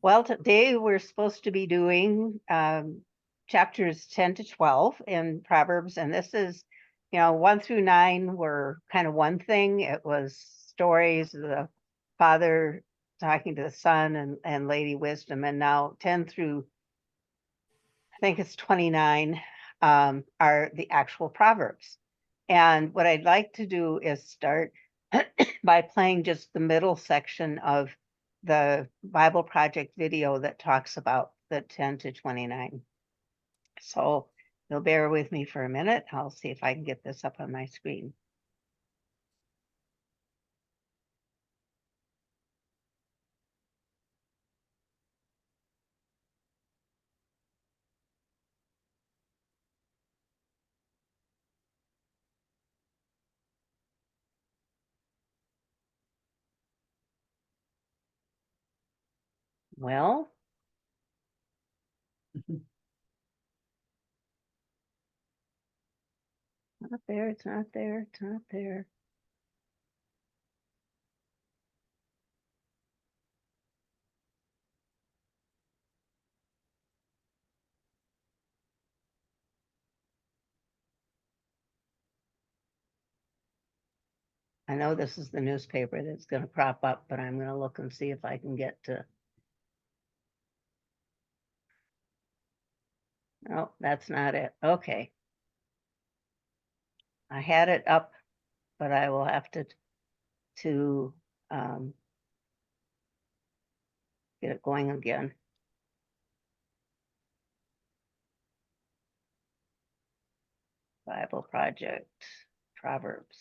Well, today we're supposed to be doing chapters 10 to 12 in Proverbs, and this is, 1 through 9 were kind of one thing. It was stories of the father talking to the son and Lady Wisdom, and now 10 through, I think it's 29, are the actual Proverbs. And what I'd like to do is start by playing just the middle section of the Bible Project video that talks about the 10 to 29. So you'll bear with me for a minute. I'll see if I can get this up on my screen. Well, not there, it's not there, it's not there. I know this is the newspaper that's going to crop up, but I'm going to look and see if I can get to. No, that's not it. Okay. I had it up, but I will have to get it going again. Bible Project, Proverbs.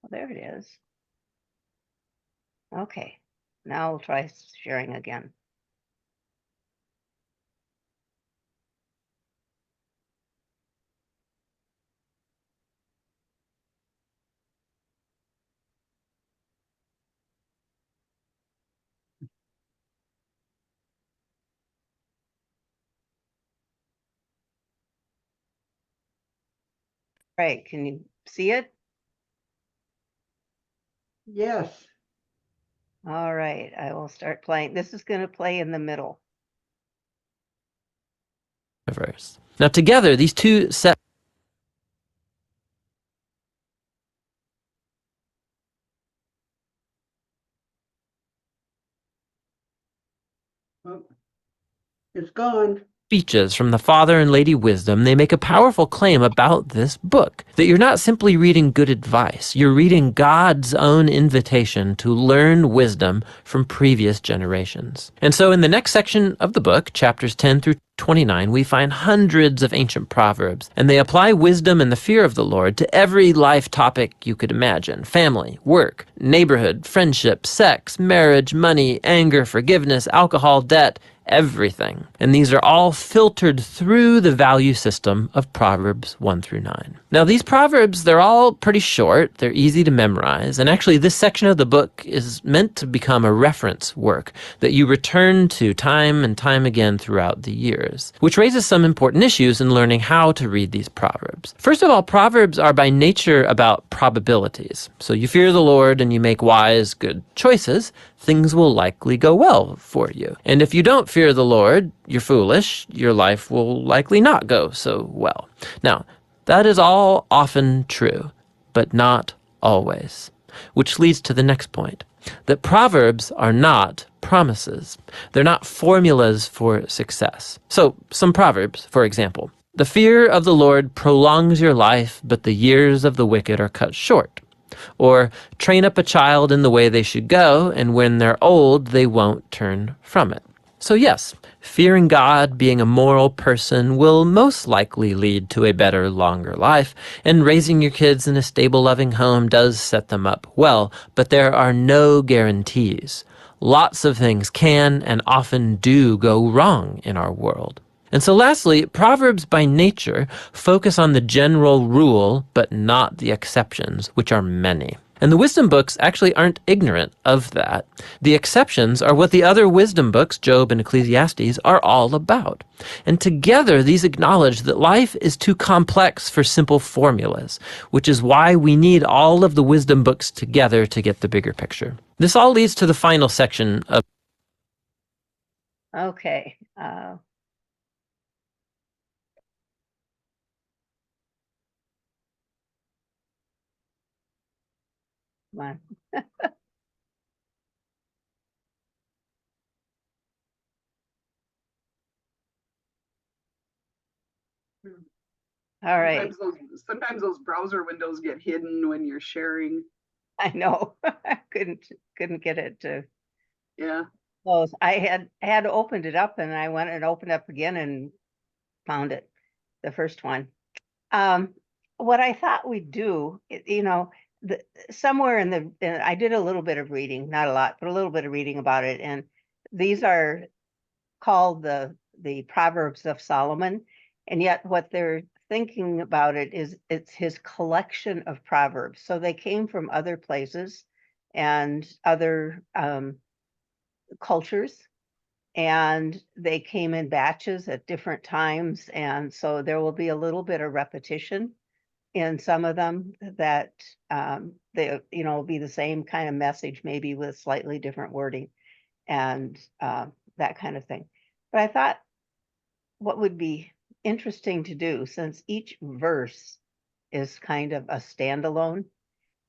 Well, there it is. Okay, now we'll try sharing again. Right, can you see it? Yes. All right, I will start playing. This is going to play in the middle. Verse. Now together, these two set. Oh, it's gone. Speeches from the Father and Lady Wisdom, they make a powerful claim about this book, that you're not simply reading good advice, you're reading God's own invitation to learn wisdom from previous generations. And so in the next section of the book, chapters 10 through 29, we find hundreds of ancient proverbs, and they apply wisdom and the fear of the Lord to every life topic you could imagine: family, work, neighborhood, friendship, sex, marriage, money, anger, forgiveness, alcohol, debt, everything. And these are all filtered through the value system of Proverbs 1 through 9. Now these Proverbs, they're all pretty short, they're easy to memorize, and actually this section of the book is meant to become a reference work that you return to time and time again throughout the years, which raises some important issues in learning how to read these Proverbs. First of all, Proverbs are by nature about probabilities. So you fear the Lord and you make wise, good choices, things will likely go well for you. And if you don't fear the Lord, you're foolish, your life will likely not go so well. Now, that is all often true, but not always. Which leads to the next point, that Proverbs are not promises. They're not formulas for success. So, some Proverbs, for example. The fear of the Lord prolongs your life, but the years of the wicked are cut short. Or, train up a child in the way they should go, and when they're old, they won't turn from it. So yes, fearing God, being a moral person, will most likely lead to a better, longer life, and raising your kids in a stable, loving home does set them up well, but there are no guarantees. Lots of things can and often do go wrong in our world. And so lastly, Proverbs by nature focus on the general rule, but not the exceptions, which are many. And the wisdom books actually aren't ignorant of that. The exceptions are what the other wisdom books, Job and Ecclesiastes, are all about. And together, these acknowledge that life is too complex for simple formulas, which is why we need all of the wisdom books together to get the bigger picture. This all leads to the final section of. Okay. Come on. All right. Sometimes those browser windows get hidden when you're sharing. I know. I couldn't get it to Yeah. close. I had opened it up and I went and opened up again and found it, the first one. What I thought we'd do, somewhere I did a little bit of reading, not a lot, but a little bit of reading about it. And these are called the Proverbs of Solomon. And yet what they're thinking about it is it's his collection of Proverbs. So they came from other places and other cultures, and they came in batches at different times. And so there will be a little bit of repetition in some of them that they, will be the same kind of message, maybe with slightly different wording and that kind of thing. But I thought what would be interesting to do, since each verse is kind of a standalone,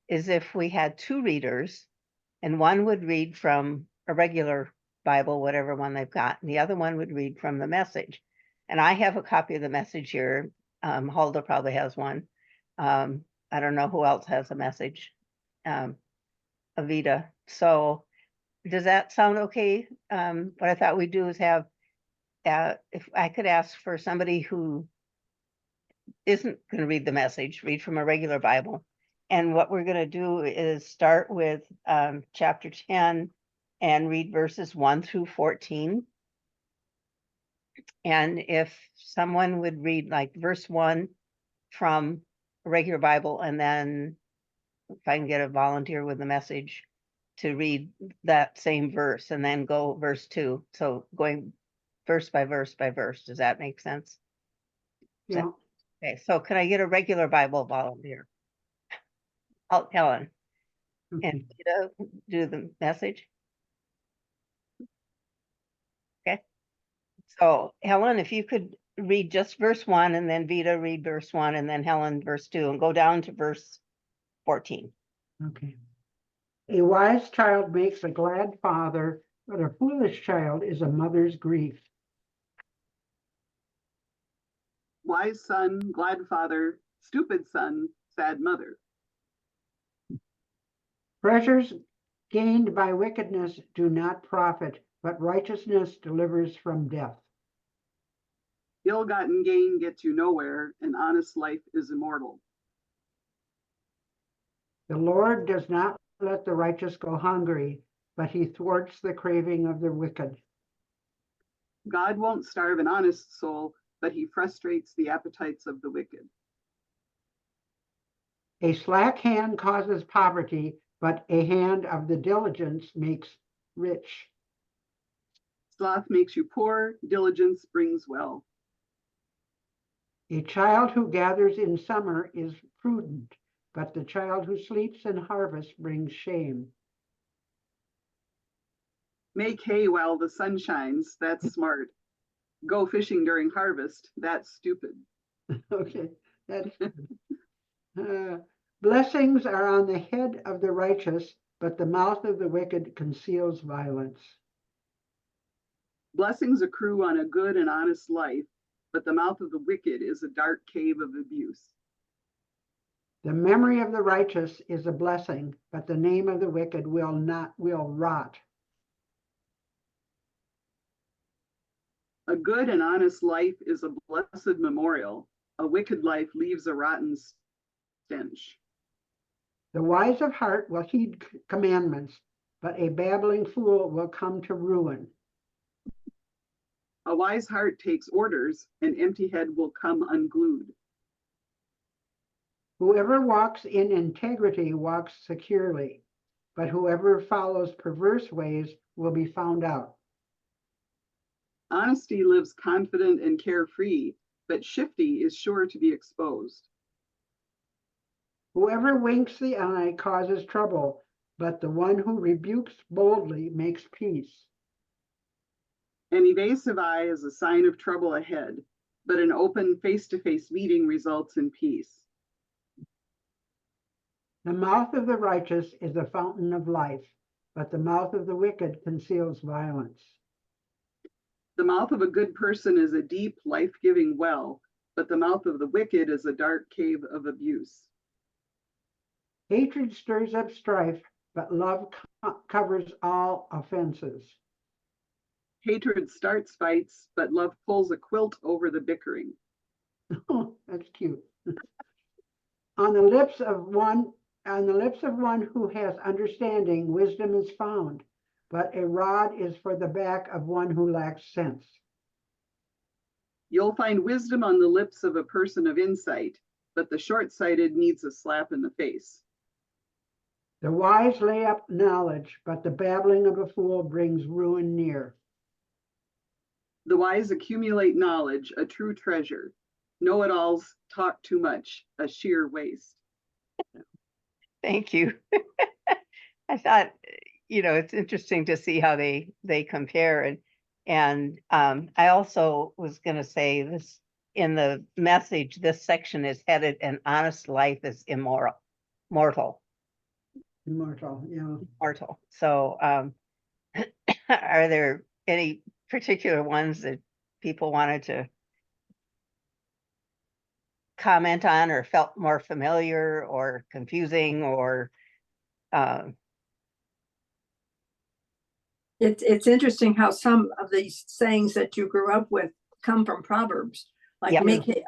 is if we had two readers and one would read from a regular Bible, whatever one they've got, and the other one would read from the Message. And I have a copy of the Message here. Hulda probably has one. I don't know who else has a Message. Avita. So does that sound okay? What I thought we'd do is have, if I could ask for somebody who isn't going to read the Message, read from a regular Bible. And what we're going to do is start with chapter 10 and read verses 1 through 14. And if someone would read like verse 1 from a regular Bible, and then if I can get a volunteer with the Message to read that same verse and then go verse 2. So going verse by verse by verse. Does that make sense? Yeah. Okay, so can I get a regular Bible volunteer? Oh, Helen. And Vita do the Message. Okay. So Helen, if you could read just verse 1 and then Vita read verse 1 and then Helen verse 2 and go down to verse 14. Okay. A wise child makes a glad father, but a foolish child is a mother's grief. Wise son, glad father, stupid son, sad mother. Treasures gained by wickedness do not profit, but righteousness delivers from death. Ill-gotten gain gets you nowhere, and honest life is immortal. The Lord does not let the righteous go hungry, but he thwarts the craving of the wicked. God won't starve an honest soul, but he frustrates the appetites of the wicked. A slack hand causes poverty, but a hand of the diligence makes rich. Sloth makes you poor, diligence brings wealth. A child who gathers in summer is prudent, but the child who sleeps in harvest brings shame. Make hay while the sun shines, that's smart. Go fishing during harvest, that's stupid. Okay, that's blessings are on the head of the righteous, but the mouth of the wicked conceals violence. Blessings accrue on a good and honest life, but the mouth of the wicked is a dark cave of abuse. The memory of the righteous is a blessing, but the name of the wicked will rot. A good and honest life is a blessed memorial. A wicked life leaves a rotten stench. The wise of heart will heed commandments, but a babbling fool will come to ruin. A wise heart takes orders, an empty head will come unglued. Whoever walks in integrity walks securely, but whoever follows perverse ways will be found out. Honesty lives confident and carefree, but shifty is sure to be exposed. Whoever winks the eye causes trouble, but the one who rebukes boldly makes peace. An evasive eye is a sign of trouble ahead, but an open face-to-face meeting results in peace. The mouth of the righteous is a fountain of life, but the mouth of the wicked conceals violence. The mouth of a good person is a deep, life-giving well, but the mouth of the wicked is a dark cave of abuse. Hatred stirs up strife, but love covers all offenses. Hatred starts fights, but love pulls a quilt over the bickering. Oh, that's cute. On the lips of one who has understanding, wisdom is found, but a rod is for the back of one who lacks sense. You'll find wisdom on the lips of a person of insight, but the short-sighted needs a slap in the face. The wise lay up knowledge, but the babbling of a fool brings ruin near. The wise accumulate knowledge, a true treasure. Know-it-alls talk too much, a sheer waste. Thank you. I thought, it's interesting to see how they compare. And I also was going to say this in the message, this section is headed, "An honest life is mortal. Immortal, yeah. Mortal." So are there any particular ones that people wanted to comment on or felt more familiar or confusing or It's interesting how some of these sayings that you grew up with come from Proverbs. Like Yep. make hay,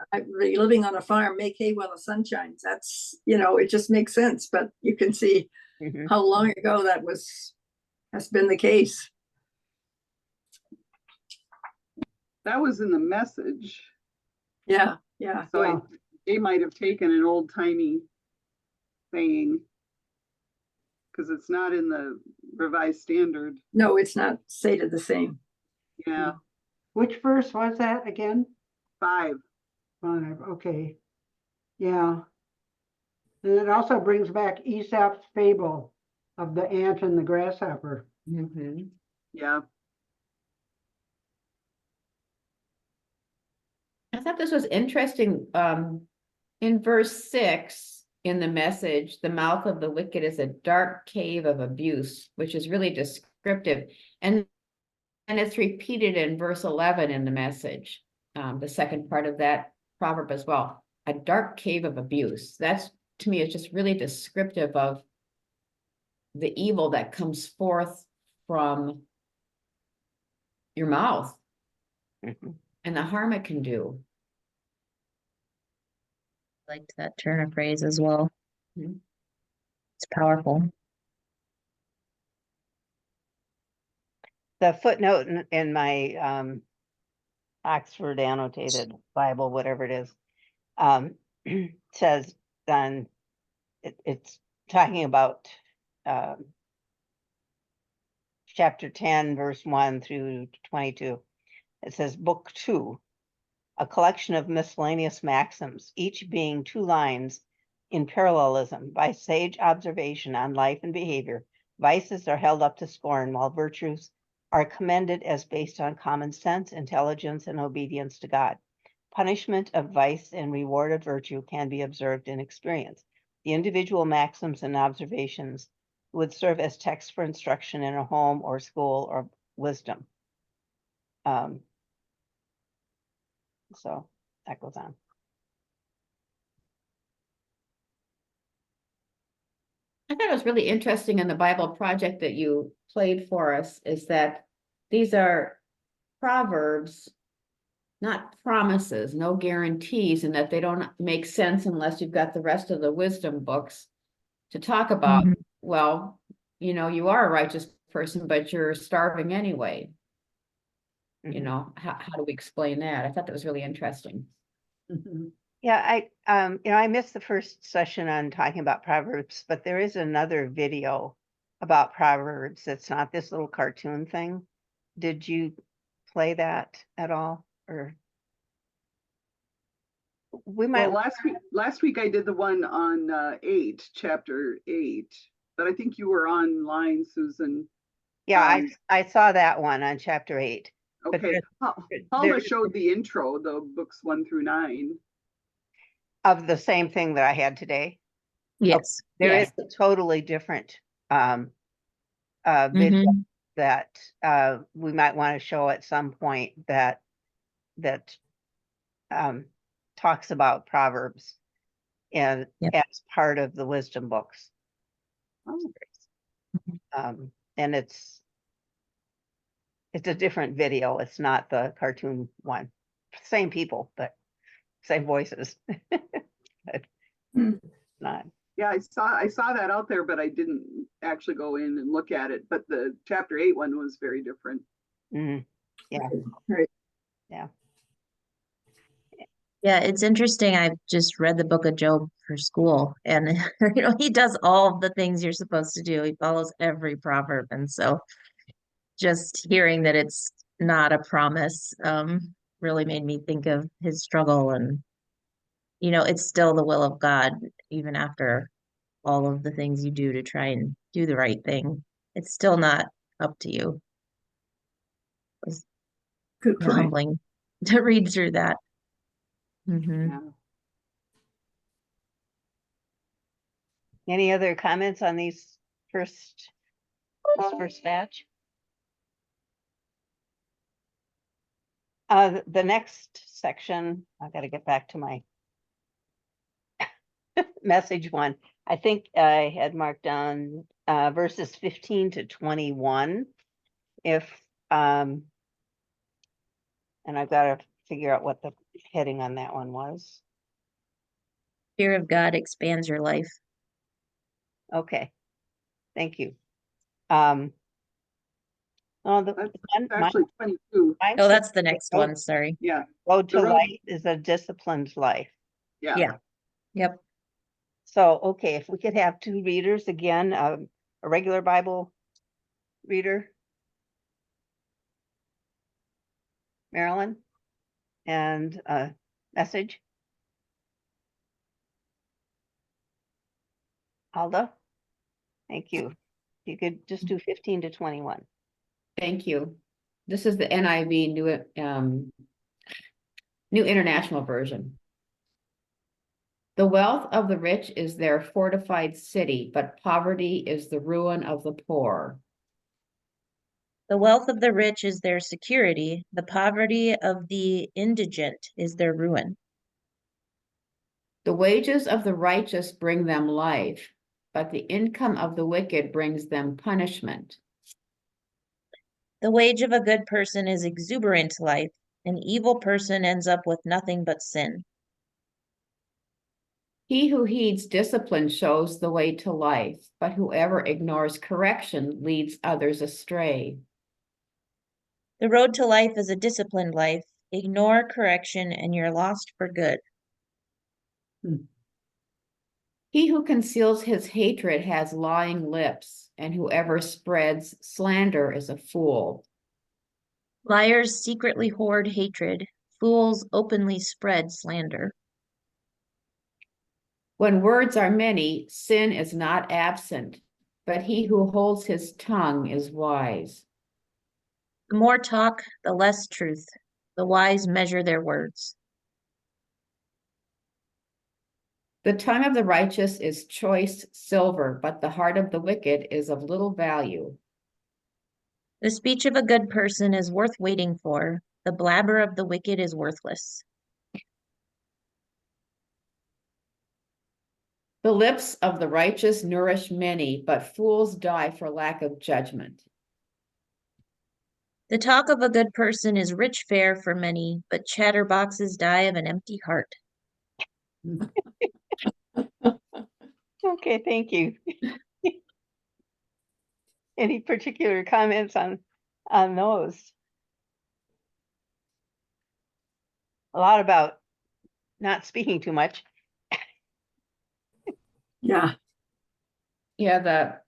living on a farm, make hay while the sun shines. That's, it just makes sense, but you can see Mhm. how long ago has been the case. That was in the message. Yeah. So Yeah. they might have taken an old-timey saying because it's not in the Revised Standard. No, it's not stated the same. Yeah, Which verse was that again? 5. 5, okay. Yeah. And it also brings back Aesop's fable of the ant and the grasshopper. Mhm. Yeah. I thought this was interesting. In verse 6 in the message, the mouth of the wicked is a dark cave of abuse, which is really descriptive. And it's repeated in verse 11 in the message, the second part of that proverb as well. A dark cave of abuse. That's, to me, is just really descriptive of the evil that comes forth from your mouth Mhm. and the harm it can do. Liked that turn of phrase as well. Mhm. It's powerful. The footnote in my Oxford annotated Bible, whatever it is, says then it's talking about chapter 10, verse 1 through 22. It says book 2, a collection of miscellaneous maxims, each being 2 lines in parallelism by sage observation on life and behavior. Vices are held up to scorn, while virtues are commended as based on common sense, intelligence, and obedience to God. Punishment of vice and reward of virtue can be observed in experience. The individual maxims and observations would serve as text for instruction in a home or school or wisdom. So that goes on. I thought it was really interesting in the Bible project that you played for us is that these are proverbs, not promises, no guarantees, and that they don't make sense unless you've got the rest of the wisdom books to talk about. Mhm. Well, you are a righteous person, but you're starving anyway. Mhm. How do we explain that? I thought that was really interesting. Mhm. Yeah, I missed the first session on talking about Proverbs, but there is another video about Proverbs. It's not this little cartoon thing. Did you play that at all? Or we might, Well, last week I did the one on chapter 8, but I think you were online, Susan. yeah, um, I saw that one on chapter 8. But Okay, there Paula showed the intro, the books 1 through 9. of the same thing that I had today. Yes. There is Yes. a totally different video Mhm. that we might want to show at some point that um, talks about Proverbs and Yep. as part of the wisdom books. Oh, And it's a different video. It's not the cartoon one. Same people, but same voices. But Hmm. not. yeah, I saw that out there, but I didn't actually go in and look at it. But the chapter 8 one was very different. Mhm. Yeah, Right. yeah. Yeah, it's interesting. I've just read the book of Job for school, and he does all of the things you're supposed to do. He follows every proverb, and so just hearing that it's not a promise, really made me think of his struggle, and it's still the will of God, even after all of the things you do to try and do the right thing. It's still not up to you. It's Good point. humbling to read through that. Hmm. Yeah. Any other comments on this first batch? The next section, I got to get back to my message one. I think I had marked down verses 15 to 21. If and I've got to figure out what the heading on that one was. Fear of God expands your life. Okay, thank you. Oh, That's my actually 22. mine Oh, said that's the next road, one. Sorry. Yeah, road to the road. life is a disciplined life. Yeah. Yeah. Yep. So, okay, if we could have two readers again, a regular Bible reader, Marilyn, and a message, Alda. Thank you. You could just do 15 to 21. Thank you. This is the NIV New International Version. The wealth of the rich is their fortified city, but poverty is the ruin of the poor. The wealth of the rich is their security. The poverty of the indigent is their ruin. The wages of the righteous bring them life, but the income of the wicked brings them punishment. The wage of a good person is exuberant life. An evil person ends up with nothing but sin. He who heeds discipline shows the way to life, but whoever ignores correction leads others astray. The road to life is a disciplined life. Ignore correction and you're lost for good. He who conceals his hatred has lying lips, and whoever spreads slander is a fool. Liars secretly hoard hatred. Fools openly spread slander. When words are many, sin is not absent, but he who holds his tongue is wise. The more talk, the less truth. The wise measure their words. The tongue of the righteous is choice silver, but the heart of the wicked is of little value. The speech of a good person is worth waiting for. The blabber of the wicked is worthless. The lips of the righteous nourish many, but fools die for lack of judgment. The talk of a good person is rich fare for many, but chatterboxes die of an empty heart. Okay, thank you. Any particular comments on those? A lot about not speaking too much. Yeah, Yeah, the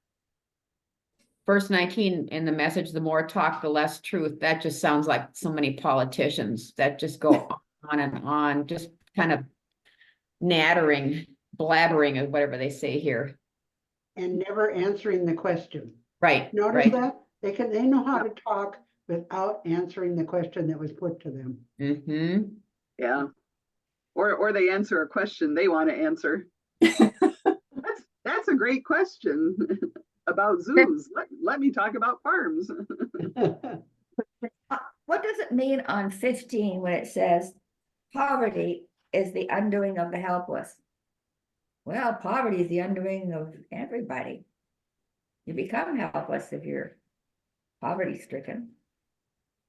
verse 19 in the message, the more talk, the less truth. That just sounds like so many politicians that just go on and on, just kind of nattering, blabbering, or whatever they say here. And never answering the question. Right, Notice right. that? They know how to talk without answering the question that was put to them. Mm-hmm. Yeah. Or they answer a question they want to answer. That's a great question about zoos. Let me talk about farms. What does it mean on 15 when it says poverty is the undoing of the helpless? Well, poverty is the undoing of everybody. You become helpless if you're poverty stricken.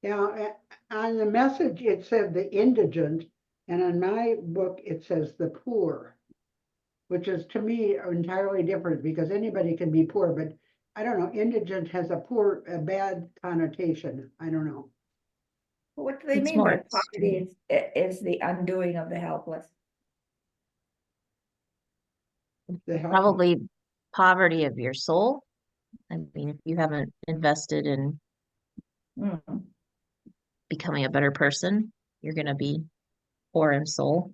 Yeah, on the message, it said the indigent, and in my book, it says the poor, which is to me entirely different because anybody can be poor, but I don't know, indigent has a bad connotation. I don't know. What do they It's mean more by poverty is the undoing of the helpless? The help. probably poverty of your soul. I mean, if you haven't invested in Hmm. becoming a better person, you're going to be poor in soul.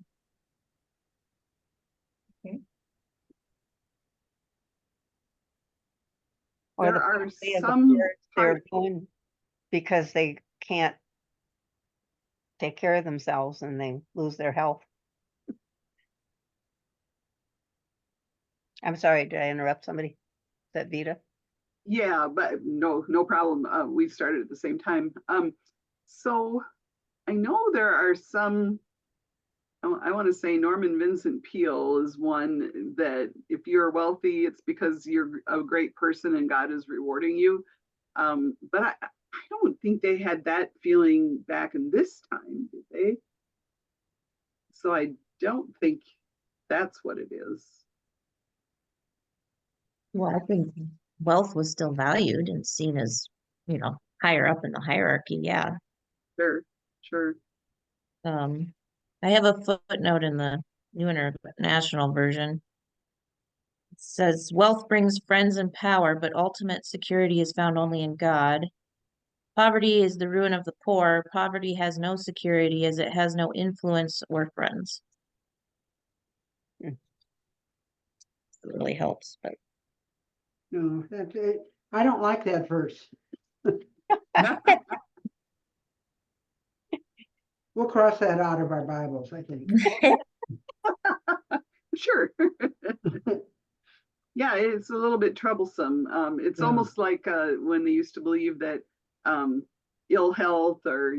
Or the There are poverty of the some poor, they're going because they can't take care of themselves and they lose their health. I'm sorry, did I interrupt somebody? Is that Vita? Yeah, but no problem. We started at the same time. So I know there are some, I want to say Norman Vincent Peale is one that if you're wealthy, it's because you're a great person and God is rewarding you. But I don't think they had that feeling back in this time, did they? So I don't think that's what it is. Well, I think wealth was still valued and seen as, higher up in the hierarchy. Yeah. Sure. I have a footnote in the New International Version. It says, wealth brings friends and power, but ultimate security is found only in God. Poverty is the ruin of the poor. Poverty has no security as it has no influence or friends. Hmm. It really helps, but No, that's it. I don't like that verse. We'll cross that out of our Bibles, I think. Sure. Yeah, it's a little bit troublesome. It's Yeah. almost like when they used to believe that ill health or,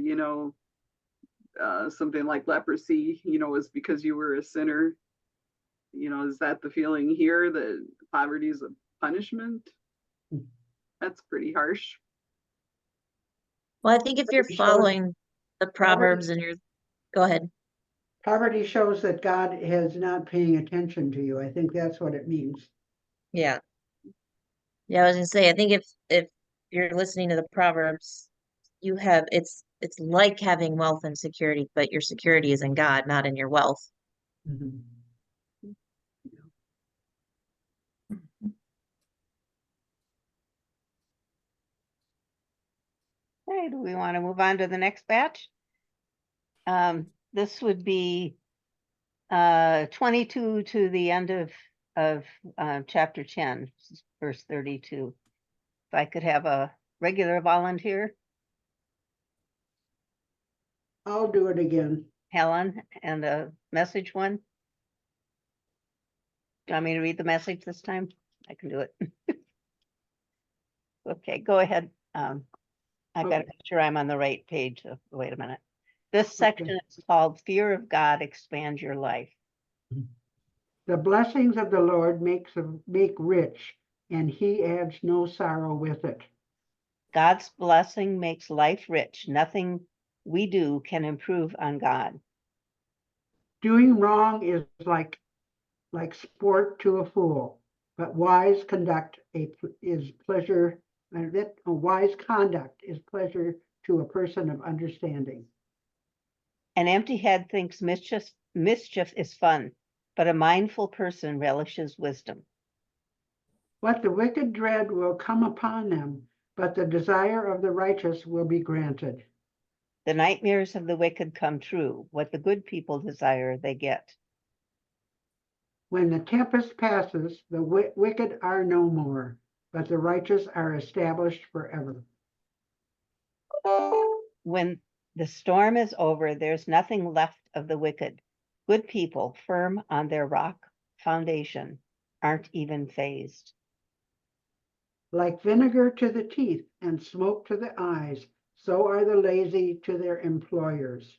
something like leprosy, is because you were a sinner. Is that the feeling here that poverty is a punishment? That's pretty harsh. well, I think if you're Poverty shows- following the Proverbs and go ahead. Poverty shows that God is not paying attention to you. I think that's what it means. Yeah. Yeah, I was gonna say, I think if you're listening to the Proverbs, it's like having wealth and security, but your security is in God, not in your wealth. Mhm. Okay, do we want to move on to the next batch? This would be 22 to the end of chapter 10, verse 32. If I could have a regular volunteer, I'll do it again. Helen, and a message one. Do you want me to read the message this time? I can do it. Okay, go ahead. I gotta Okay. make sure I'm on the right page. So wait a minute. This section Okay. is called Fear of God Expands Your Life. The blessings of the Lord make rich, and he adds no sorrow with it. God's blessing makes life rich. Nothing we do can improve on God. Doing wrong is like sport to a fool, but wise conduct is pleasure. Wise conduct is pleasure to a person of understanding. An empty head thinks mischief Mischief is fun, but a mindful person relishes wisdom. What the wicked dread will come upon them, but the desire of the righteous will be granted. The nightmares of the wicked come true. What the good people desire, they get. When the tempest passes, the wicked are no more, but the righteous are established forever. When the storm is over, there's nothing left of the wicked. Good people, firm on their rock foundation, aren't even phased. Like vinegar to the teeth and smoke to the eyes, so are the lazy to their employers.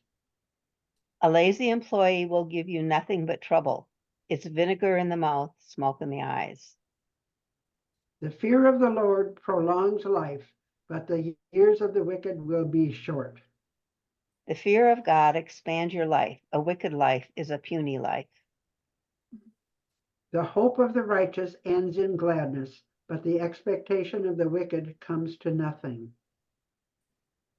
A lazy employee will give you nothing but trouble. It's vinegar in the mouth, smoke in the eyes. The fear of the Lord prolongs life, but the years of the wicked will be short. The fear of God expands your life. A wicked life is a puny life. The hope of the righteous ends in gladness, but the expectation of the wicked comes to nothing.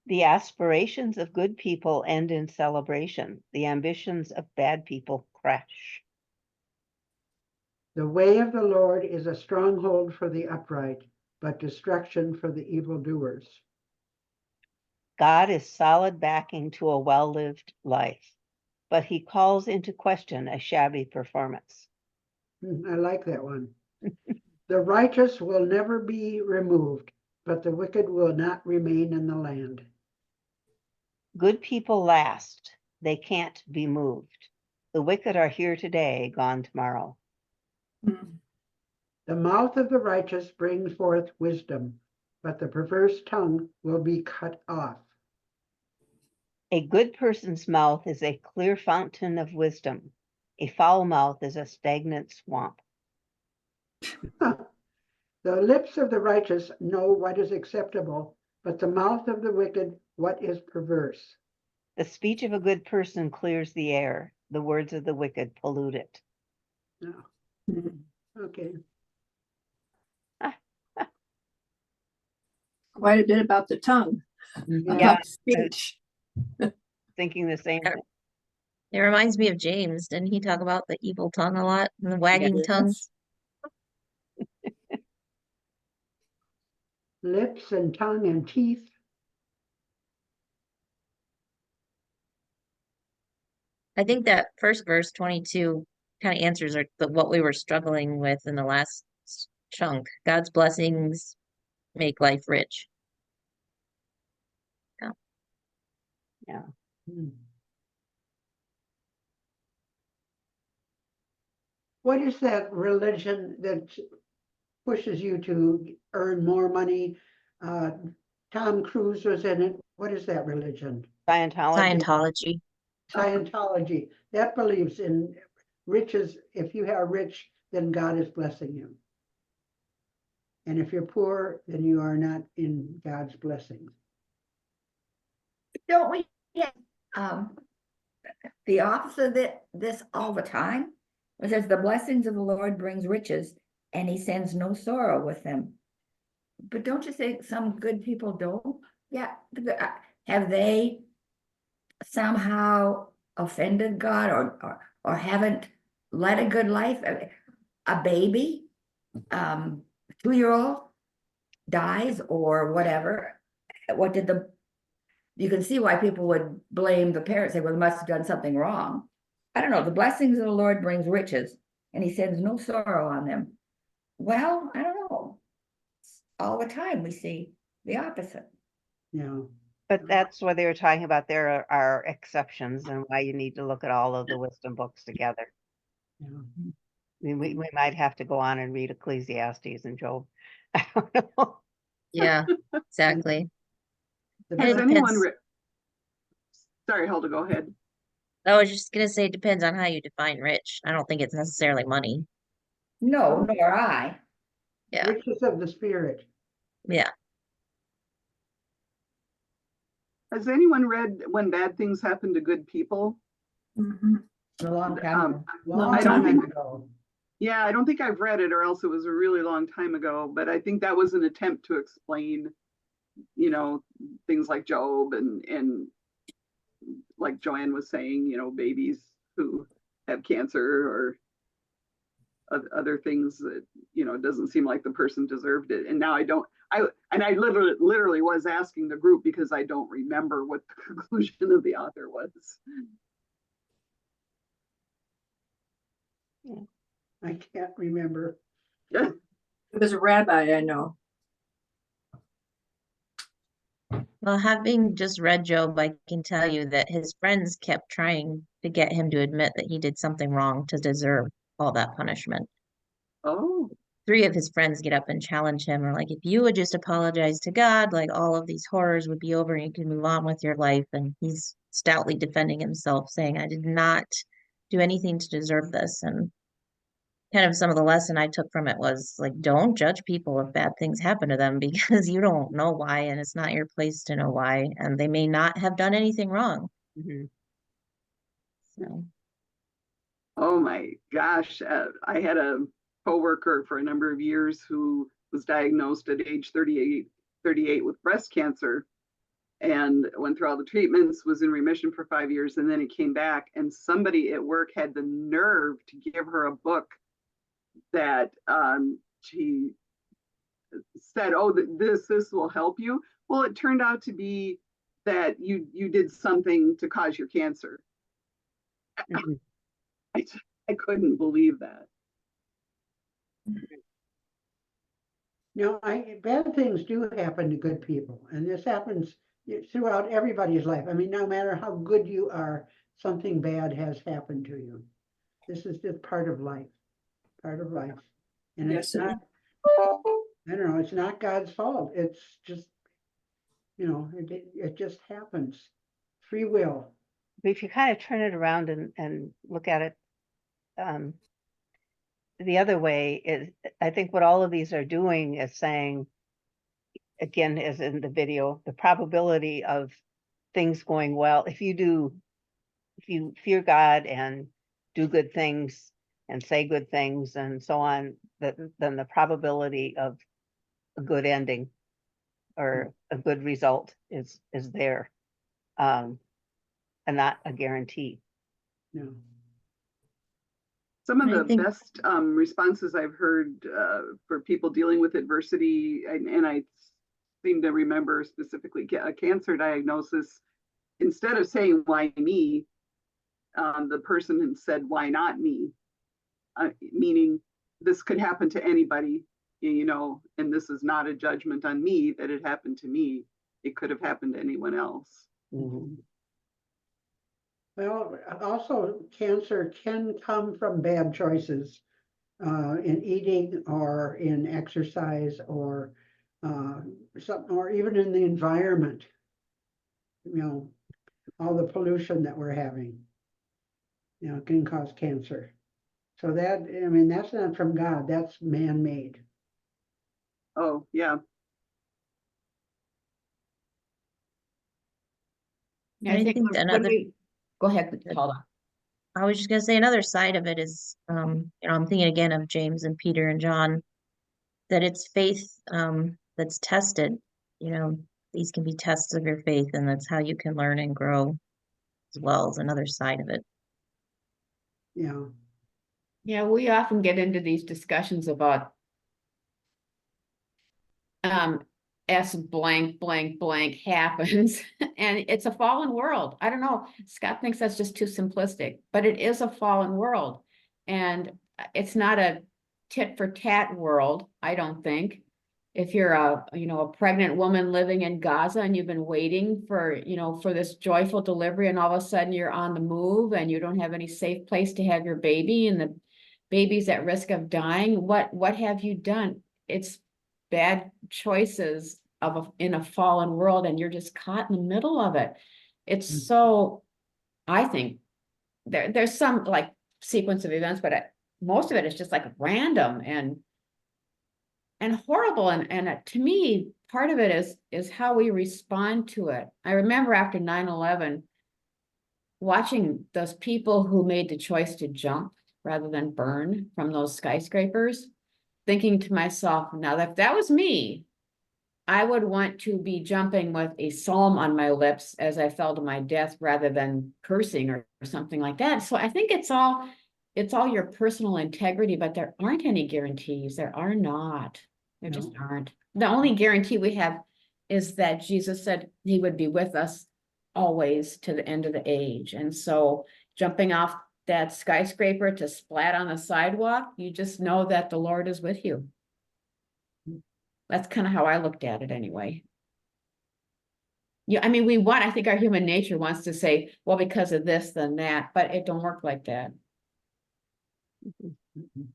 The aspirations of good people end in celebration. The ambitions of bad people crash. The way of the Lord is a stronghold for the upright, but destruction for the evildoers. God is solid backing to a well-lived life, but he calls into question a shabby performance. I like that one. The righteous will never be removed, but the wicked will not remain in the land. Good people last. They can't be moved. The wicked are here today, gone tomorrow. Mm. The mouth of the righteous brings forth wisdom, but the perverse tongue will be cut off. A good person's mouth is a clear fountain of wisdom. A foul mouth is a stagnant swamp. The lips of the righteous know what is acceptable, but the mouth of the wicked what is perverse. The speech of a good person clears the air. The words of the wicked pollute it. No. Mm. Okay. Quite a bit about the tongue, Yeah. about speech. Thinking the same thing. It reminds me of James. Didn't he talk about the evil tongue a lot and the wagging tongue? Yes. Lips and tongue and teeth. I think that first verse 22 kind of answers what we were struggling with in the last chunk. God's blessings make life rich. Yeah. What is that religion that pushes you to earn more money? Tom Cruise was in it. What is that religion? Scientology. Scientology. Scientology. That believes in riches. If you are rich, then God is blessing you. And if you're poor, then you are not in God's blessings. Don't we get the opposite of this all the time? It says the blessings of the Lord brings riches, and he sends no sorrow with them. But don't you think some good people don't? Yeah, have they somehow offended God or haven't led a good life? A baby, 2-year-old dies or whatever. What did you can see why people would blame the parents, say, well, they must have done something wrong. I don't know. The blessings of the Lord brings riches, and he sends no sorrow on them. Well, I don't know. All the time we see the opposite. Yeah. But that's what they were talking about. There are exceptions and why you need to look at all of the wisdom books together. Yeah. I mean, we might have to go on and read Ecclesiastes and Job. I don't know. Yeah, exactly. The And it Has anyone depends. sorry, Hilda, go ahead. I was just gonna say it depends on how you define rich. I don't think it's necessarily money. No, nor I. Yeah. riches of the spirit. Yeah. Has anyone read When Bad Things Happen to Good People? Mhm. A long time ago. Long I don't time think- ago. Yeah, I don't think I've read it, or else it was a really long time ago, but I think that was an attempt to explain, things like Job and like Joanne was saying, babies who have cancer or other things that, you know, it doesn't seem like the person deserved it. And now I literally was asking the group because I don't remember what the conclusion of the author was. I can't remember. It was a rabbi, I know. Well, having just read Job, I can tell you that his friends kept trying to get him to admit that he did something wrong to deserve all that punishment. Oh, 3 of his friends get up and challenge him, or like, if you would just apologize to God, like all of these horrors would be over and you could move on with your life. And he's stoutly defending himself, saying, I did not do anything to deserve this. And kind of some of the lesson I took from it was like, don't judge people if bad things happen to them because you don't know why, and it's not your place to know why, and they may not have done anything wrong. Mhm. So oh my gosh. I had a coworker for a number of years who was diagnosed at age 38 with breast cancer, and went through all the treatments, was in remission for 5 years, and then it came back. And somebody at work had the nerve to give her a book that she said, "Oh, this will help you." Well, it turned out to be that you did something to cause your cancer. Mhm. I couldn't believe that. No, bad things do happen to good people, and this happens throughout everybody's life. I mean, no matter how good you are, something bad has happened to you. This is just part of life, part of life. And Yes, it's it not, I don't know, it's not God's fault. It's just, you know, it just happens. Free will. But if you kind of turn it around and look at it the other way, is I think what all of these are doing is saying, again, as in the video, the probability of things going well, if you fear God and do good things and say good things and so on, then the probability of a good ending or a good result is there, and not a guarantee. No. Some of I the think best responses I've heard for people dealing with adversity, and I seem to remember specifically a cancer diagnosis, instead of saying, "Why me?" The person had said, "Why not me?" Meaning this could happen to anybody, you know, and this is not a judgment on me that it happened to me. It could have happened to anyone else. Mhm. Well, also cancer can come from bad choices in eating or in exercise or or even in the environment. You know, all the pollution that we're having, you know, can cause cancer. So that, I mean, that's not from God, that's man-made. Oh, yeah. Yeah, I I think think another, go ahead, Paula. I was just gonna say another side of it is, you know, I'm thinking again of James and Peter and John, that it's faith that's tested. You know, these can be tests of your faith, and that's how you can learn and grow as well as another side of it. Yeah. Yeah, we often get into these discussions about S blank blank blank happens and it's a fallen world. I don't know. Scott thinks that's just too simplistic, but it is a fallen world. And it's not a tit for tat world, I don't think. If you're a pregnant woman living in Gaza and you've been waiting for, for this joyful delivery, and all of a sudden you're on the move and you don't have any safe place to have your baby and the baby's at risk of dying, what have you done? It's bad choices in a fallen world, and you're just caught in the middle of it. It's so, I think there's some like sequence of events, but most of it is just like random and horrible. And to me, part of it is how we respond to it. I remember after 9/11, watching those people who made the choice to jump rather than burn from those skyscrapers, thinking to myself, now if that was me, I would want to be jumping with a psalm on my lips as I fell to my death rather than cursing or something like that. So I think it's all your personal integrity, but there aren't any guarantees. There are not. There just aren't. The only guarantee we have is that Jesus said he would be with us always to the end of the age. And so jumping off that skyscraper to splat on the sidewalk, you just know that the Lord is with you. That's kind of how I looked at it anyway. Yeah, I mean, I think our human nature wants to say, well, because of this, then that, but it don't work like that. And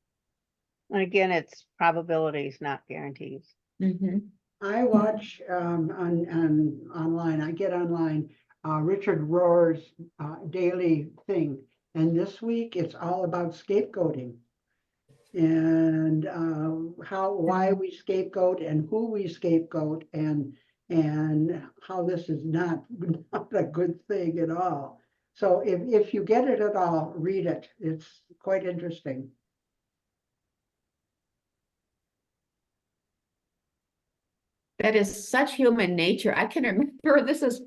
again, it's probabilities, not guarantees. Mhm. I watch online, I get online, Richard Rohr's daily thing. And this week it's all about scapegoating. And why we scapegoat and who we scapegoat and how this is not a good thing at all. So if you get it at all, read it. It's quite interesting. That is such human nature. I can remember this is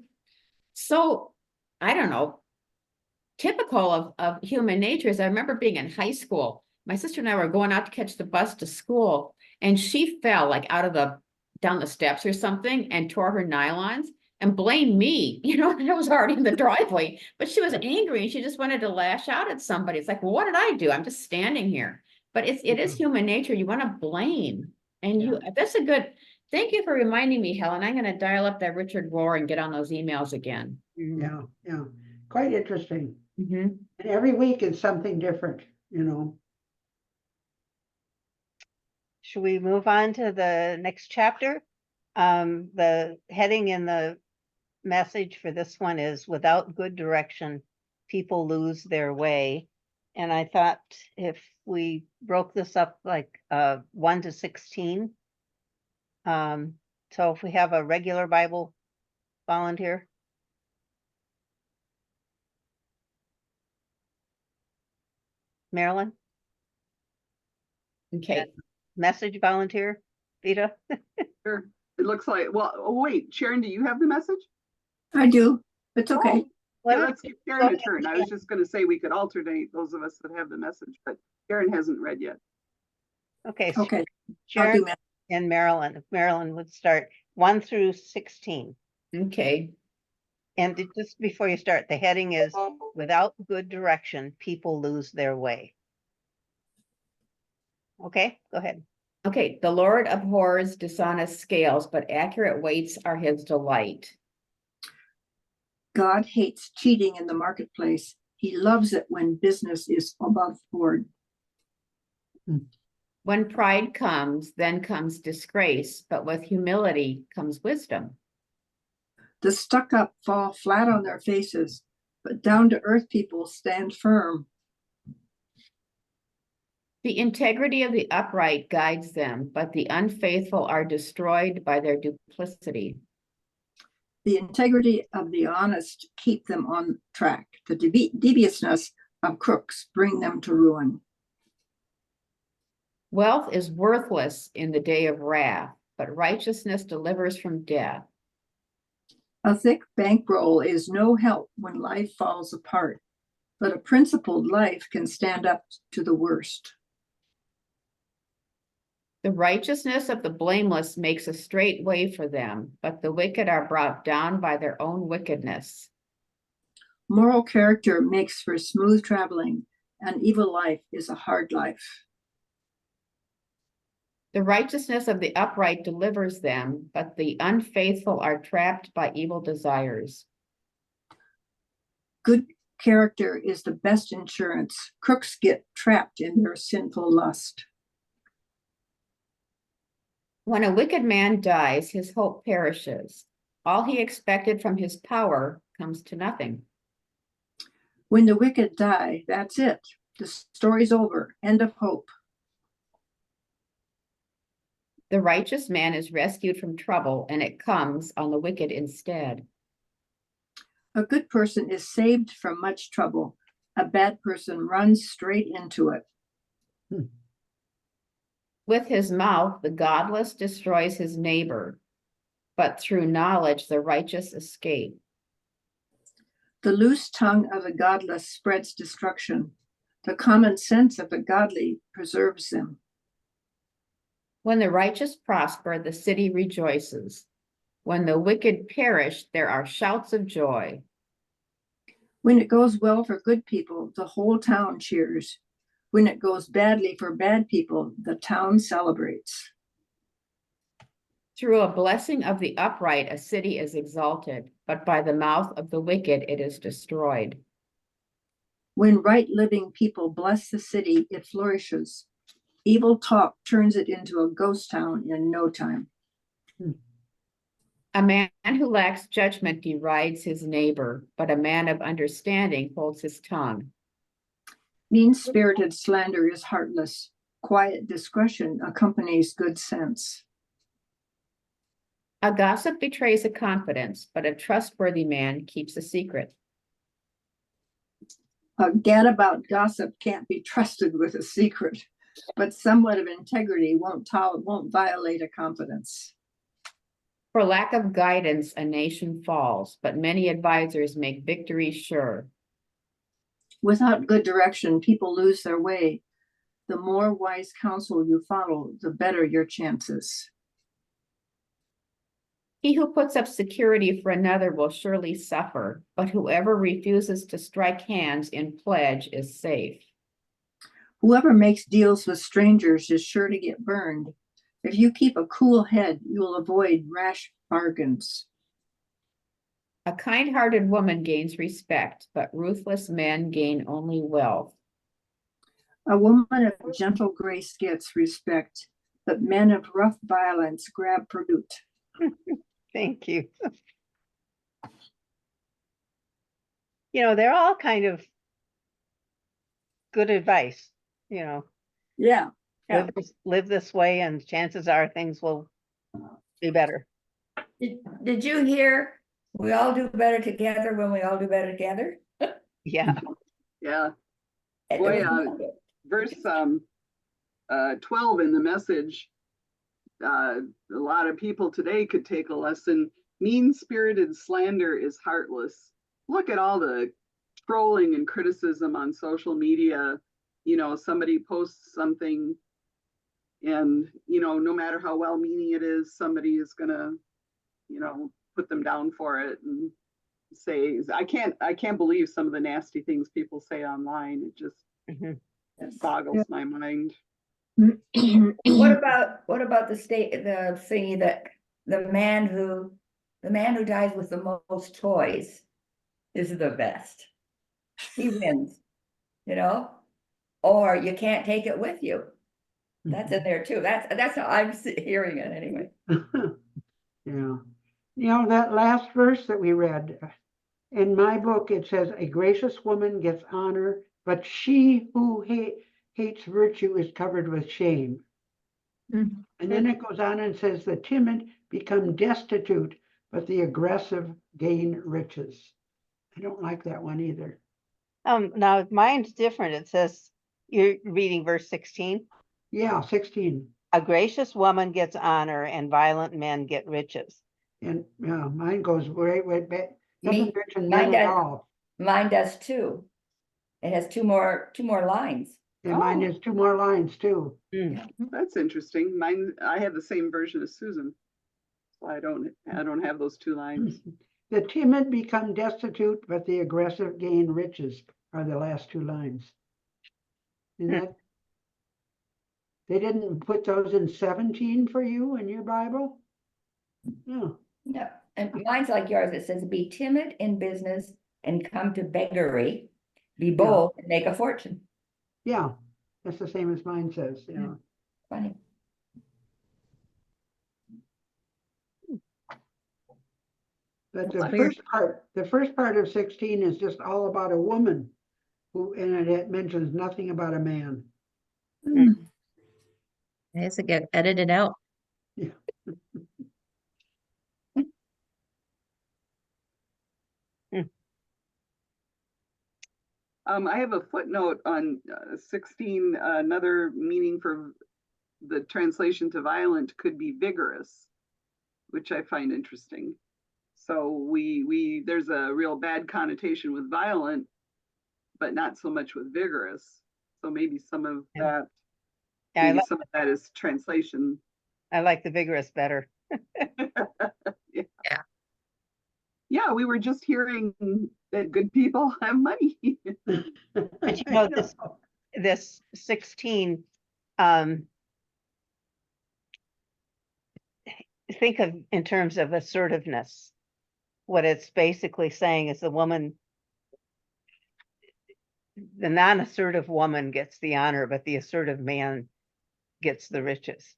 so, I don't know, typical of human nature. Is I remember being in high school. My sister and I were going out to catch the bus to school, and she fell like down the steps or something and tore her nylons and blamed me. You know, I was already in the driveway, but she was angry and she just wanted to lash out at somebody. It's like, well, what did I do? I'm just standing here. But it is human nature. You want to blame. And that's a good, thank you for reminding me, Helen. I'm going to dial up that Richard Rohr and get on those emails again. Yeah, quite interesting. Mhm. And every week is something different, you know. Should we move on to the next chapter? The heading in the message for this one is without good direction, people lose their way. And I thought if we broke this up like 1 to 16. So if we have a regular Bible volunteer. Marilyn, Okay. message volunteer, Vita. Sure. It looks like, well, oh, wait, Sharon, do you have the message? I do. It's okay. Why Yeah, don't let's you give go Sharon a ahead, turn. I was just gonna say we could alternate those of us that have the message, but Sharon hasn't read yet. Okay, Okay. I'll Sharon do that. and Marilyn. If Marilyn would start 1 through 16. Okay. And just before you start, the heading is without good direction, people lose their way. Okay, go ahead. Okay. The Lord abhors dishonest scales, but accurate weights are his delight. God hates cheating in the marketplace. He loves it when business is above board. When pride comes, then comes disgrace, but with humility comes wisdom. The stuck up fall flat on their faces, but down to earth people stand firm. The integrity of the upright guides them, but the unfaithful are destroyed by their duplicity. The integrity of the honest keep them on track. The deviousness of crooks bring them to ruin. Wealth is worthless in the day of wrath, but righteousness delivers from death. A thick bankroll is no help when life falls apart, but a principled life can stand up to the worst. The righteousness of the blameless makes a straight way for them, but the wicked are brought down by their own wickedness. Moral character makes for smooth traveling. An evil life is a hard life. The righteousness of the upright delivers them, but the unfaithful are trapped by evil desires. Good character is the best insurance. Crooks get trapped in their sinful lust. When a wicked man dies, his hope perishes. All he expected from his power comes to nothing. When the wicked die, that's it. The story's over. End of hope. The righteous man is rescued from trouble, and it comes on the wicked instead. A good person is saved from much trouble. A bad person runs straight into it. With his mouth, the godless destroys his neighbor, but through knowledge the righteous escape. The loose tongue of the godless spreads destruction. The common sense of the godly preserves them. When the righteous prosper, the city rejoices. When the wicked perish, there are shouts of joy. When it goes well for good people, the whole town cheers. When it goes badly for bad people, the town celebrates. Through a blessing of the upright, a city is exalted, but by the mouth of the wicked it is destroyed. When right living people bless the city, it flourishes. Evil talk turns it into a ghost town in no time. A man who lacks judgment derides his neighbor, but a man of understanding holds his tongue. Mean-spirited slander is heartless. Quiet discretion accompanies good sense. A gossip betrays a confidence, but a trustworthy man keeps a secret. A gadabout gossip can't be trusted with a secret, but somewhat of integrity won't violate a confidence. For lack of guidance, a nation falls, but many advisors make victory sure. Without good direction, people lose their way. The more wise counsel you follow, the better your chances. He who puts up security for another will surely suffer, but whoever refuses to strike hands in pledge is safe. Whoever makes deals with strangers is sure to get burned. If you keep a cool head, you'll avoid rash bargains. A kind-hearted woman gains respect, but ruthless men gain only wealth. A woman of gentle grace gets respect, but men of rough violence grab pursuit. Thank you. You know, they're all kind of good advice, you know. Yeah. Live this way and chances are things will be better. Did you hear? We all do better together when we all do better together. Yeah. Yeah. It Boy, was- verse 12 in the Message, a lot of people today could take a lesson. Mean-spirited slander is heartless. Look at all the trolling and criticism on social media. You know, somebody posts something and, you know, no matter how well-meaning it is, somebody is gonna, you know, put them down for it and say, I can't believe some of the nasty things people say online. It just Mhm. boggles my mind. What about the thingy that the man who dies with the most toys is the best? He wins, you know? Or you can't take it with you. That's in there too. That's how I'm hearing it anyway. Yeah. You know, that last verse that we read, in my book, it says, a gracious woman gets honor, but she who hates virtue is covered with shame. Mhm. And then it goes on and says, the timid become destitute, but the aggressive gain riches. I don't like that one either. Now mine's different. It says, you're reading verse 16. Yeah, 16. A gracious woman gets honor and violent men get riches. And yeah, mine goes way back. Doesn't Me- mention mine men at does. all. Mine does too. It has two more lines. And mine has 2 more lines too. That's interesting. Mine, I have the same version as Susan. So I don't have those 2 lines. The timid become destitute, but the aggressive gain riches are the last 2 lines. Isn't that? They didn't put those in 17 for you in your Bible? No. Yeah, and mine's like yours. It says, be timid in business and come to beggary. Be bold and make a fortune. Yeah, that's the same as mine says. Yeah. Funny. But That's the weird. first part of 16 is just all about a woman who, and it mentions nothing about a man. I guess it get edited out. Yeah. I have a footnote on 16. Another meaning for the translation to violent could be vigorous. which I find interesting. So there's a real bad connotation with violent, but not so much with vigorous. So maybe some of Yeah. that, Yeah, maybe some of that is translation. I like the vigorous better. Yeah. Yeah, we were just hearing that good people have money. But you I know, know. this 16, um, think of in terms of assertiveness. What it's basically saying is the non-assertive woman gets the honor, but the assertive man gets the riches.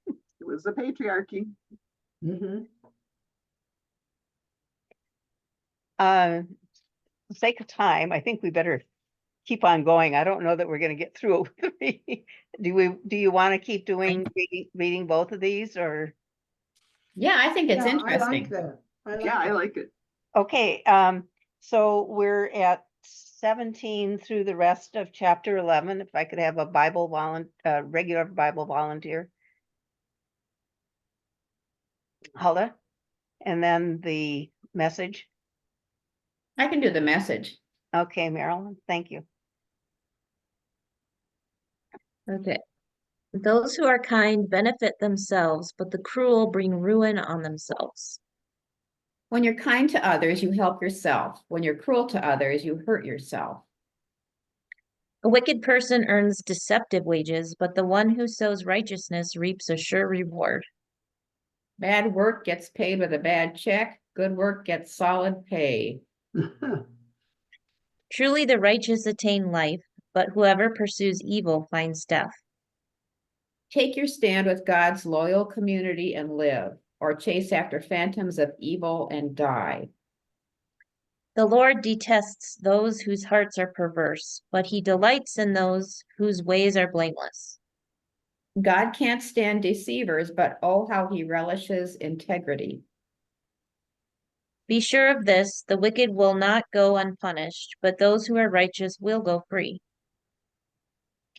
It was a patriarchy. Mhm. For the sake of time, I think we better keep on going. I don't know that we're going to get through it. Do you want to keep reading both of these, or? Yeah, I think it's Yeah, I like interesting. that. Yeah, I it. like it. Okay, so we're at 17 through the rest of chapter 11. If I could have a regular Bible volunteer. Hulda, and then the message. I can do the message. Okay, Marilyn, thank you. Okay. Those who are kind benefit themselves, but the cruel bring ruin on themselves. When you're kind to others, you help yourself. When you're cruel to others, you hurt yourself. A wicked person earns deceptive wages, but the one who sows righteousness reaps a sure reward. Bad work gets paid with a bad check. Good work gets solid pay. Truly the righteous attain life, but whoever pursues evil finds death. Take your stand with God's loyal community and live, or chase after phantoms of evil and die. The Lord detests those whose hearts are perverse, but he delights in those whose ways are blameless. God can't stand deceivers, but oh, how he relishes integrity. Be sure of this, the wicked will not go unpunished, but those who are righteous will go free.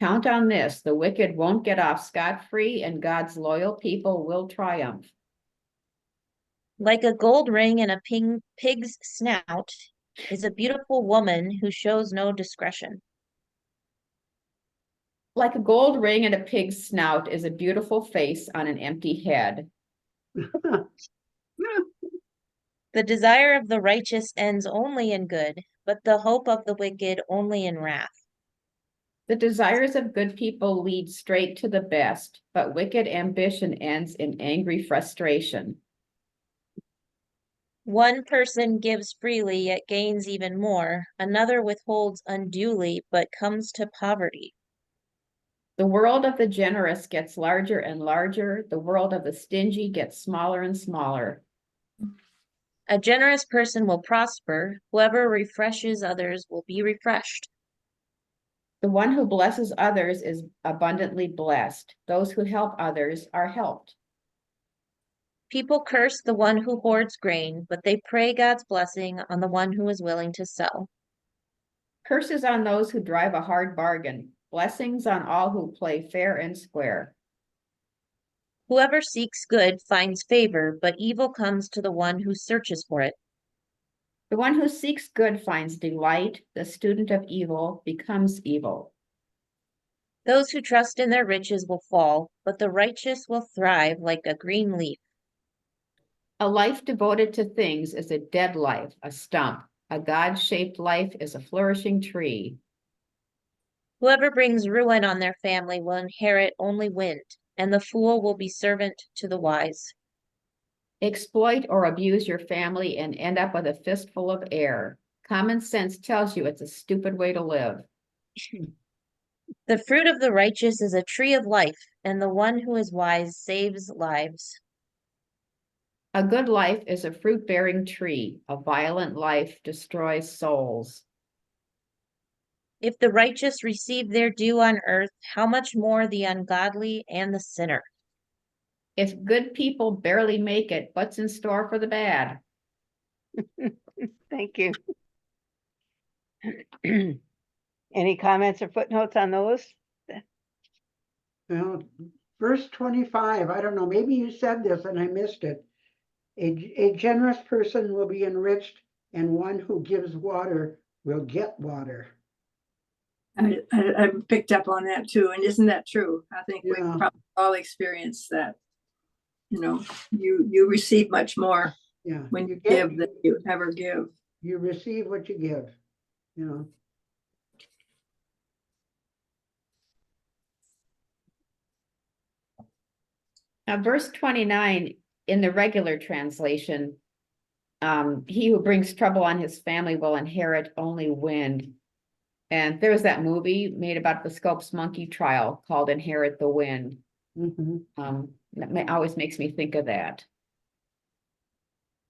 Count on this, the wicked won't get off scot-free, and God's loyal people will triumph. Like a gold ring in a pig's snout is a beautiful woman who shows no discretion. Like a gold ring and a pig's snout is a beautiful face on an empty head. The desire of the righteous ends only in good, but the hope of the wicked only in wrath. The desires of good people lead straight to the best, but wicked ambition ends in angry frustration. One person gives freely yet gains even more, another withholds unduly but comes to poverty. The world of the generous gets larger and larger. The world of the stingy gets smaller and smaller. A generous person will prosper. Whoever refreshes others will be refreshed. The one who blesses others is abundantly blessed. Those who help others are helped. People curse the one who hoards grain, but they pray God's blessing on the one who is willing to sow. Curses on those who drive a hard bargain. Blessings on all who play fair and square. Whoever seeks good finds favor, but evil comes to the one who searches for it. The one who seeks good finds delight. The student of evil becomes evil. Those who trust in their riches will fall, but the righteous will thrive like a green leaf. A life devoted to things is a dead life, a stump. A God-shaped life is a flourishing tree. Whoever brings ruin on their family will inherit only wind, and the fool will be servant to the wise. Exploit or abuse your family and end up with a fistful of air. Common sense tells you it's a stupid way to live. The fruit of the righteous is a tree of life, and the one who is wise saves lives. A good life is a fruit-bearing tree. A violent life destroys souls. If the righteous receive their due on earth, how much more the ungodly and the sinner? If good people barely make it, what's in store for the bad? Thank you. Any comments or footnotes on those? Well, Verse 25, I don't know, maybe you said this and I missed it. A generous person will be enriched, and one who gives water will get water. I picked up on that too, and isn't that true? I think we Yeah. probably all experienced that. You know, you receive much more Yeah. when you get- give than you ever give. You receive what you give, you know. Now, verse 29 in the regular translation, he who brings trouble on his family will inherit only wind. And there was that movie made about the Scopes monkey trial called Inherit the Wind. Mhm. That always makes me think of that.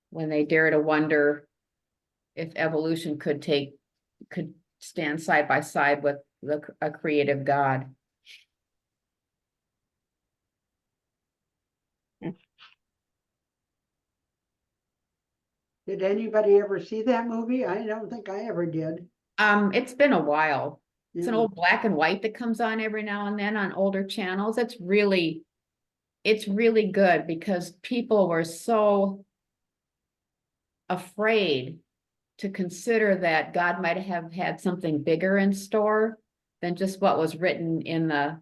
When they dare to wonder if evolution could stand side by side with a creative God. Did anybody ever see that movie? I don't think I ever did. It's been a while. It's an Yeah. old black and white that comes on every now and then on older channels. It's really good because people were so afraid to consider that God might have had something bigger in store than just what was written in the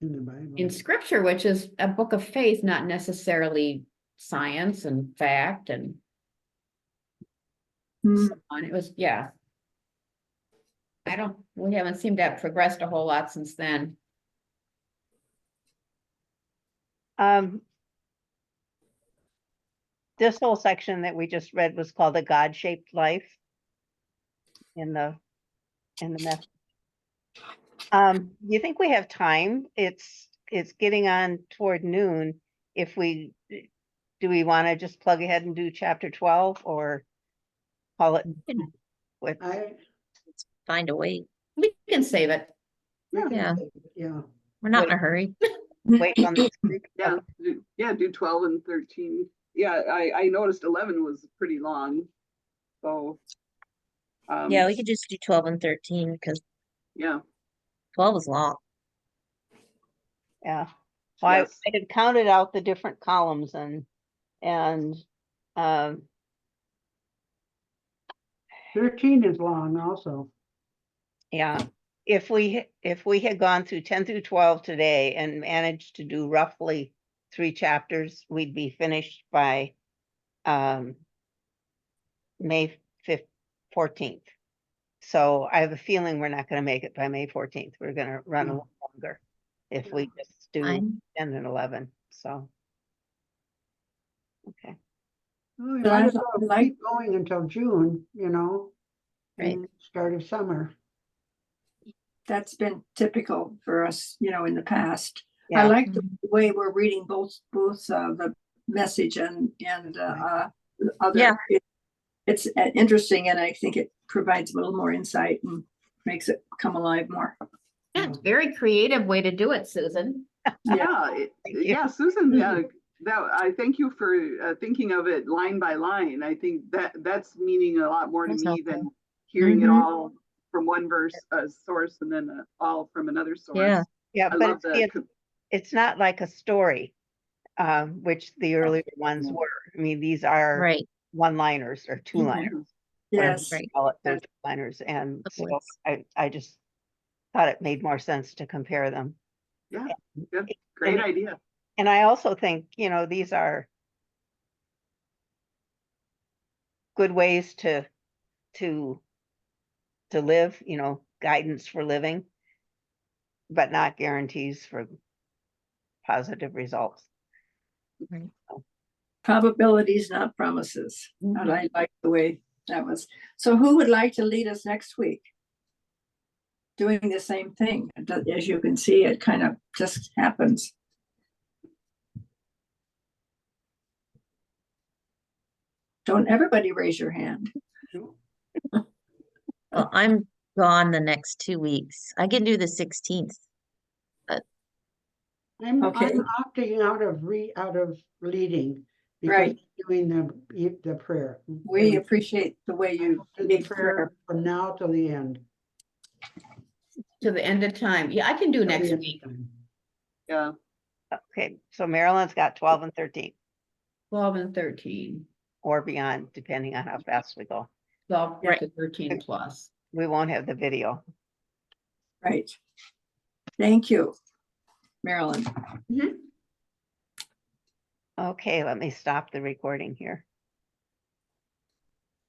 Bible. in scripture, which is a book of faith, not necessarily science and fact and Hmm. so on. It was, yeah. We haven't seemed to have progressed a whole lot since then. This whole section that we just read was called a God-shaped life in the message. You think we have time? It's getting on toward noon. Do we want to just plug ahead and do chapter 12 or call it with? Find a way. We can save it. Yeah. Yeah. We're not in a hurry. Wait on this week? Yeah, Okay. do 12 and 13. Yeah, I noticed 11 was pretty long. So, Yeah, we could just do 12 and 13 because yeah, 12 is long. Yeah. Well, yes. I had counted out the different columns and 13 is long also. yeah, if we had gone through 10 through 12 today and managed to do roughly 3 chapters, we'd be finished by May 14th. So I have a feeling we're not going to make it by May 14th. We're going to run a little longer if we just do Fine. 10 and 11. So okay. Well, we But I might as well like- keep going until June, you know, Right. and start of summer. That's been typical for us, you know, in the past. I Yeah. like the way we're reading both the message and other. Yeah. It's interesting, and I think it provides a little more insight and makes it come alive more. Yeah, it's a very creative way to do it, Susan. Yeah, you. yeah, Susan, I thank you for thinking of it line by line. I think that's meaning a lot more to That's me helpful. than hearing it Mhm. all from one source and then all from another source. Yeah. Yeah, I but love it's not like a story, which the earlier ones were. I mean, these are Right. one-liners or two-liners. Yes. Whatever you Right. call it, they're two-liners. And Of so course. I just thought it made more sense to compare them. Yeah, good, great idea. And I also think, these are good ways to live, guidance for living, but not guarantees for positive results. Probabilities, not promises. And I like the way that was. So who would like to lead us next week? Doing the same thing. As you can see, it kind of just happens. Don't everybody raise your hand. Well, I'm gone the next 2 weeks. I can do the 16th. I'm Okay. opting out of leading because Right. I'm doing the prayer. We appreciate the way you Do the lead prayer prayer. from now till the end. To the end of time. Yeah, I can do Till the next end of week. time. Yeah, Okay, so Maryland's got 12 and 13 12 and 13, or beyond, depending on how fast we go. 12 Right. to 13 plus. We won't have the video. Right. Thank you, Marilyn. Okay, let me stop the recording here.